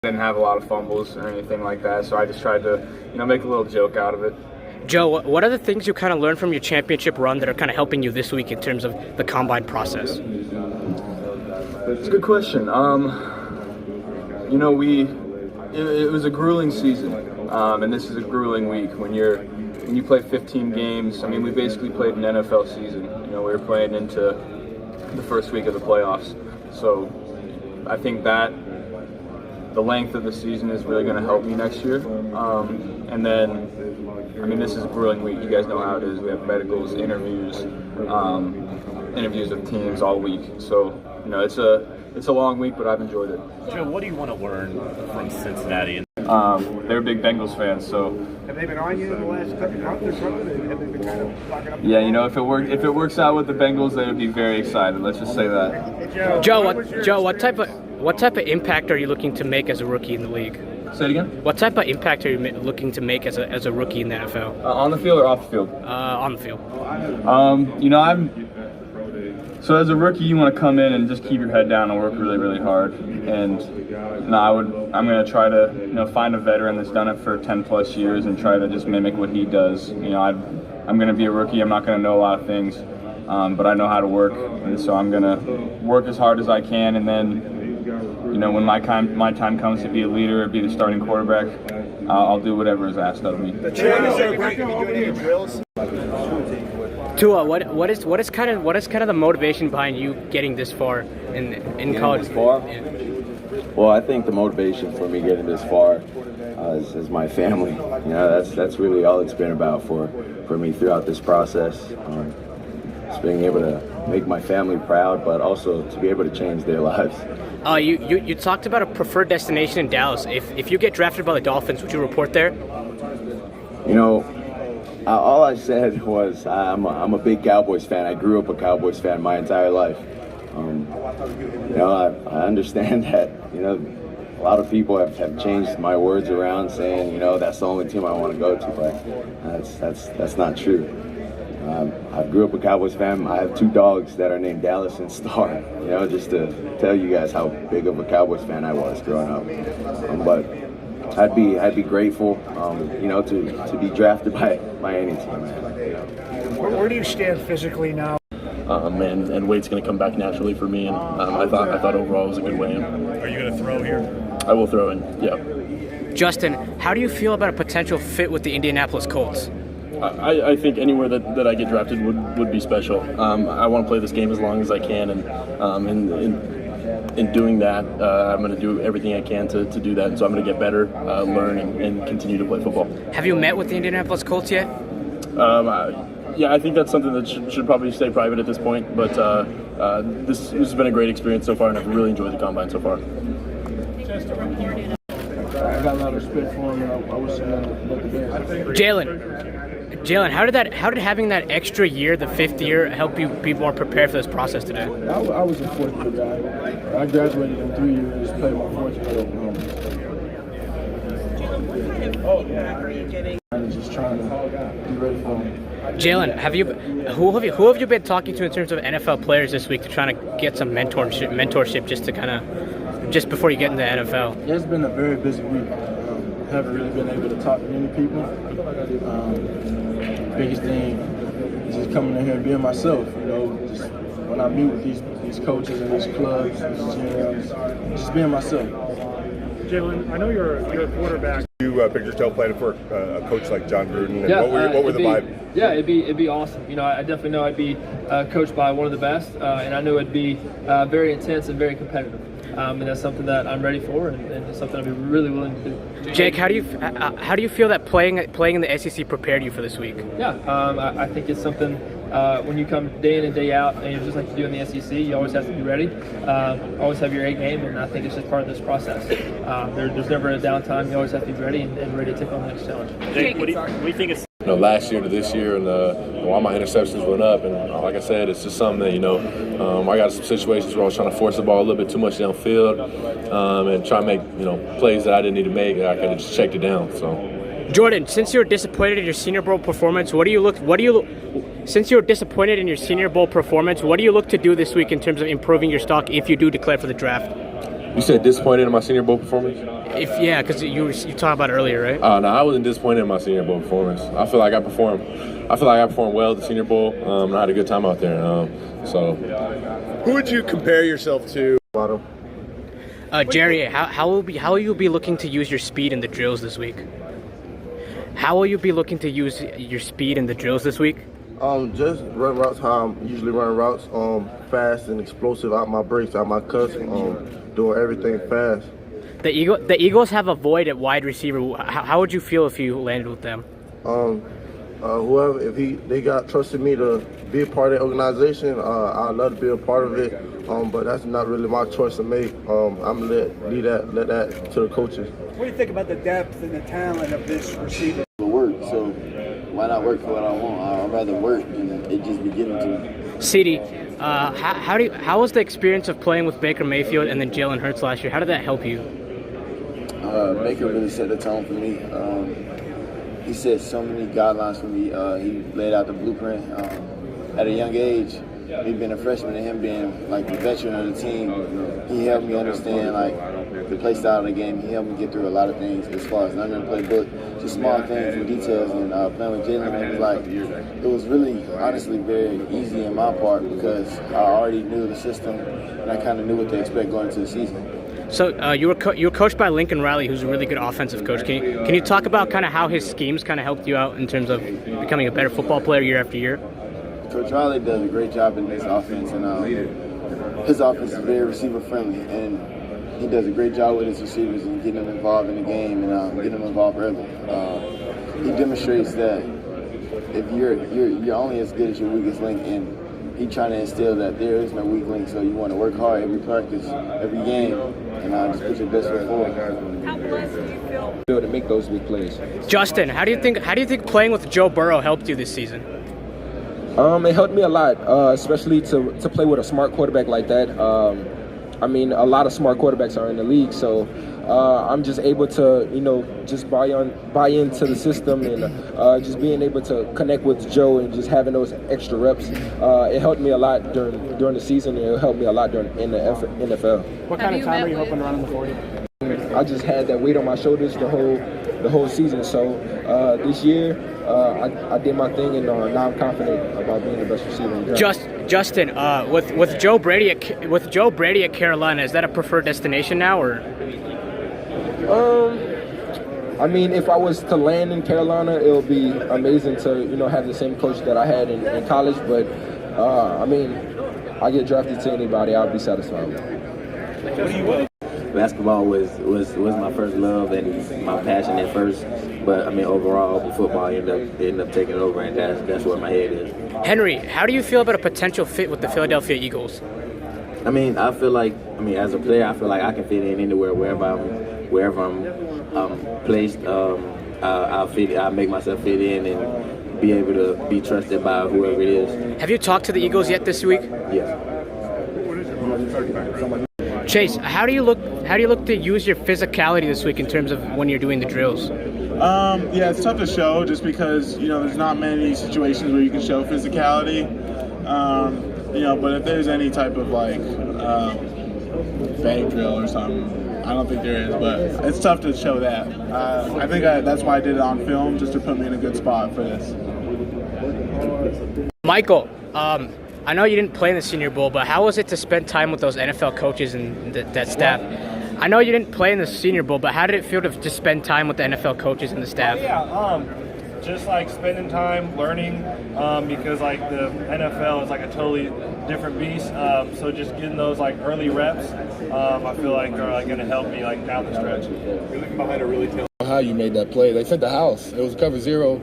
Didn't have a lot of fumbles or anything like that, so I just tried to, make a little joke out of it. Joe, what are the things you kind of learned from your championship run that are kind of helping you this week in terms of the combine process? It's a good question. It was a grueling season, and this is a grueling week when you play 15 games. I mean, we basically played an NFL season. We were playing into the first week of the playoffs, so I think that the length of the season is really going to help me next year. And then, this is a grueling week. You guys know how it is. We have medicals, interviews with teams all week. So, it's a long week, but I've enjoyed it. Joe, what do you want to learn from Cincinnati? They're big Bengals fans, so. Have they been on you in the last couple months or something? Have they been kind of talking up? Yeah, if it works out with the Bengals, they would be very excited. Let's just say that. Joe, what type of impact are you looking to make as a rookie in the league? Say it again. What type of impact are you looking to make as a rookie in the NFL? On the field or off the field? On the field. So as a rookie, you want to come in and just keep your head down and work really, really hard. And I'm going to try to find a veteran that's done it for 10 plus years and try to just mimic what he does. I'm going to be a rookie. I'm not going to know a lot of things, but I know how to work, and so I'm going to work as hard as I can. And then, when my time comes to be a leader or be the starting quarterback, I'll do whatever is asked of me. Tua, what is kind of the motivation behind you getting this far in college? This far? Well, I think the motivation for me getting this far is my family. That's really all it's been about for me throughout this process. Just being able to make my family proud, but also to be able to change their lives. You talked about a preferred destination in Dallas. If you get drafted by the Dolphins, would you report there? All I said was I'm a big Cowboys fan. I grew up a Cowboys fan my entire life. I understand that a lot of people have changed my words around, saying that's the only team I want to go to, but that's not true. I grew up a Cowboys fan. I have two dogs that are named Dallas and Star. Just to tell you guys how big of a Cowboys fan I was growing up. But I'd be grateful, to be drafted by any team. Where do you stand physically now? And weight's going to come back naturally for me. And I thought overall it was a good weigh-in. Are you going to throw here? I will throw in. Yeah. Justin, how do you feel about a potential fit with the Indianapolis Colts? I think anywhere that I get drafted would be special. I want to play this game as long as I can, and in doing that, I'm going to do everything I can to do that. And so I'm going to get better, learn, and continue to play football. Have you met with the Indianapolis Colts yet? Yeah, I think that's something that should probably stay private at this point. But this has been a great experience so far, and I've really enjoyed the combine so far. I got a lot of respect for him, and I wish him the best. Jalen, how did having that extra year, the fifth year, help you be more prepared for this process today? I was a fourth year guy. I graduated in 3 years, played my fourth year at home. I'm just trying to be ready for him. Jalen, who have you been talking to in terms of NFL players this week to try to get some mentorship just before you get into the NFL? Yeah, it's been a very busy week. Haven't really been able to talk to many people. Biggest thing is just coming in here and being myself. Just when I meet with these coaches and these clubs, these GMs, just being myself. Jalen, I know you're a quarterback. You picture yourself playing for a coach like John Gruden, and what were the vibe? Yeah, it'd be awesome. I definitely know I'd be coached by one of the best, and I know it'd be very intense and very competitive. And that's something that I'm ready for, and it's something I'd be really willing to do. Jake, how do you feel that playing in the SEC prepared you for this week? Yeah, I think it's something when you come day in and day out, and just like you do in the SEC, you always have to be ready, always have your A game, and I think it's just part of this process. There's never a downtime. You always have to be ready and ready to take on the next challenge. Jake, what do you think it's? Last year to this year, and all my interceptions went up, and like I said, it's just something that I got some situations where I was trying to force the ball a little bit too much downfield, and try to make plays that I didn't need to make. I could have just checked it down. So, Jordan, since you were disappointed in your Senior Bowl performance, since you were disappointed in your Senior Bowl performance, what do you look to do this week in terms of improving your stock if you do declare for the draft? You said disappointed in my Senior Bowl performance? Yeah, because you talked about it earlier, right? No, I wasn't disappointed in my Senior Bowl performance. I feel like I performed well at the Senior Bowl. And I had a good time out there. Who would you compare yourself to? Jerry, how will you be looking to use your speed in the drills this week? How will you be looking to use your speed in the drills this week? Just run routes how I'm usually running routes, fast and explosive out my breaks, out my cuts, doing everything fast. The Eagles have a void at wide receiver. How would you feel if you landed with them? Whoever, if they got trusted me to be a part of the organization, I'd love to be a part of it. But that's not really my choice to make. I'm gonna let that to the coaches. What do you think about the depth and the talent of this receiver? Work, so why not work for what I want? I'd rather work and it just be given to me. CD, how was the experience of playing with Baker Mayfield and then Jalen Hurts last year? How did that help you? Baker really set the tone for me. He set so many guidelines for me. He laid out the blueprint at a young age. Me being a freshman and him being like the veteran of the team, he helped me understand like the play style of the game. He helped me get through a lot of things as far as learning the playbook, just small things and details. And playing with Jalen, it was really honestly very easy in my part because I already knew the system and I kind of knew what to expect going into the season. So you were coached by Lincoln Riley, who's a really good offensive coach. Can you talk about kind of how his schemes kind of helped you out in terms of becoming a better football player year after year? Coach Riley does a great job in his offense, and his offense is very receiver friendly, and he does a great job with his receivers and getting them involved in the game and getting them involved early. He demonstrates that if you're only as good as your weakest link, and he's trying to instill that there is no weak link, so you want to work hard every practice, every game, and just put your best foot forward. How blessed do you feel To make those big plays. Justin, how do you think playing with Joe Burrow helped you this season? It helped me a lot, especially to play with a smart quarterback like that. I mean, a lot of smart quarterbacks are in the league, so I'm just able to, just buy into the system and just being able to connect with Joe and just having those extra reps. It helped me a lot during the season, and it helped me a lot in the NFL. What kind of time are you hoping to run in the 40? I just had that weight on my shoulders the whole season. So this year, I did my thing, and now I'm confident about being the best receiver in the draft. Justin, with Joe Brady at Carolina, is that a preferred destination now, or? I mean, if I was to land in Carolina, it would be amazing to have the same coach that I had in college. But I mean, I get drafted to anybody, I'll be satisfied with. Basketball was my first love and my passion at first, but I mean overall football ended up taking over, and that's where my head is. Henry, how do you feel about a potential fit with the Philadelphia Eagles? I mean, as a player, I feel like I can fit in anywhere, wherever I'm placed. I'll make myself fit in and be able to be trusted by whoever it is. Have you talked to the Eagles yet this week? Yes. Chase, how do you look to use your physicality this week in terms of when you're doing the drills? Yeah, it's tough to show just because there's not many situations where you can show physicality. But if there's any type of fake drill or something, I don't think there is. But it's tough to show that. I think that's why I did it on film, just to put me in a good spot for this. Michael, I know you didn't play in the Senior Bowl, but how was it to spend time with those NFL coaches and that staff? I know you didn't play in the Senior Bowl, but how did it feel to just spend time with the NFL coaches and the staff? Just spending time learning, because the NFL is a totally different beast. So just getting those early reps, I feel are going to help me down the stretch. You're looking behind a really talented. How you made that play? They sent the house. It was cover zero,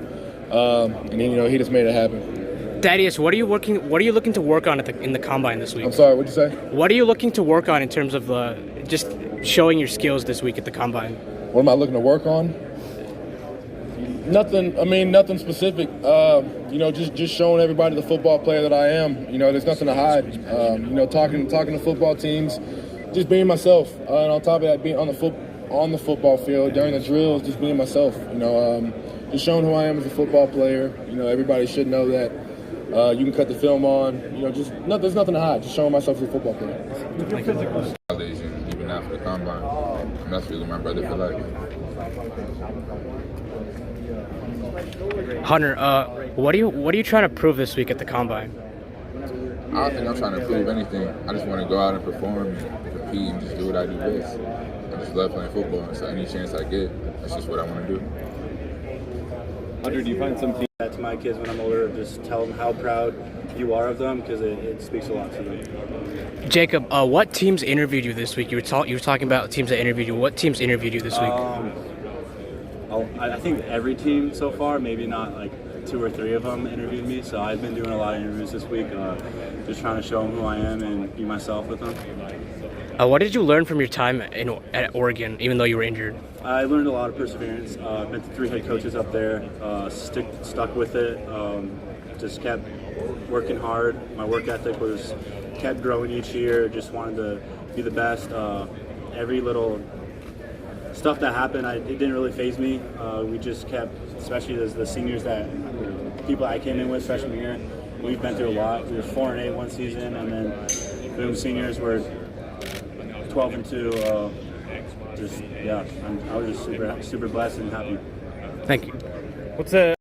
and then he just made it happen. Thaddeus, what are you looking to work on in the combine this week? I'm sorry, what'd you say? What are you looking to work on in terms of just showing your skills this week at the combine? What am I looking to work on? Nothing. I mean, nothing specific. Just showing everybody the football player that I am. There's nothing to hide. Talking to football teams, just being myself. And on top of that, being on the football field during the drills, just being myself. Just showing who I am as a football player. Everybody should know that. You can cut the film on. There's nothing to hide. Just showing myself as a football player. College and even after combine. And that's really my brother for life. Hunter, what are you trying to prove this week at the combine? I don't think I'm trying to prove anything. I just want to go out and perform and compete and just do what I do best. I just love playing football, so any chance I get, that's just what I want to do. Hunter, do you find some things that to my kids when I'm older, just tell them how proud you are of them, because it speaks a lot to them? Jacob, what teams interviewed you this week? You were talking about teams that interviewed you. What teams interviewed you this week? I think every team so far, maybe not like 2 or 3 of them interviewed me. So I've been doing a lot of interviews this week, just trying to show them who I am and be myself with them. What did you learn from your time at Oregon, even though you were injured? I learned a lot of perseverance. Met the 3 head coaches up there, stuck with it, just kept working hard. My work ethic kept growing each year, just wanted to be the best. Every little stuff that happened, it didn't really faze me. We just kept, especially as the seniors people I came in with freshman year, we've been through a lot. We were 4-8 one season, and then boom, seniors were 12-2. I was just super blessed and happy. Thank you. What's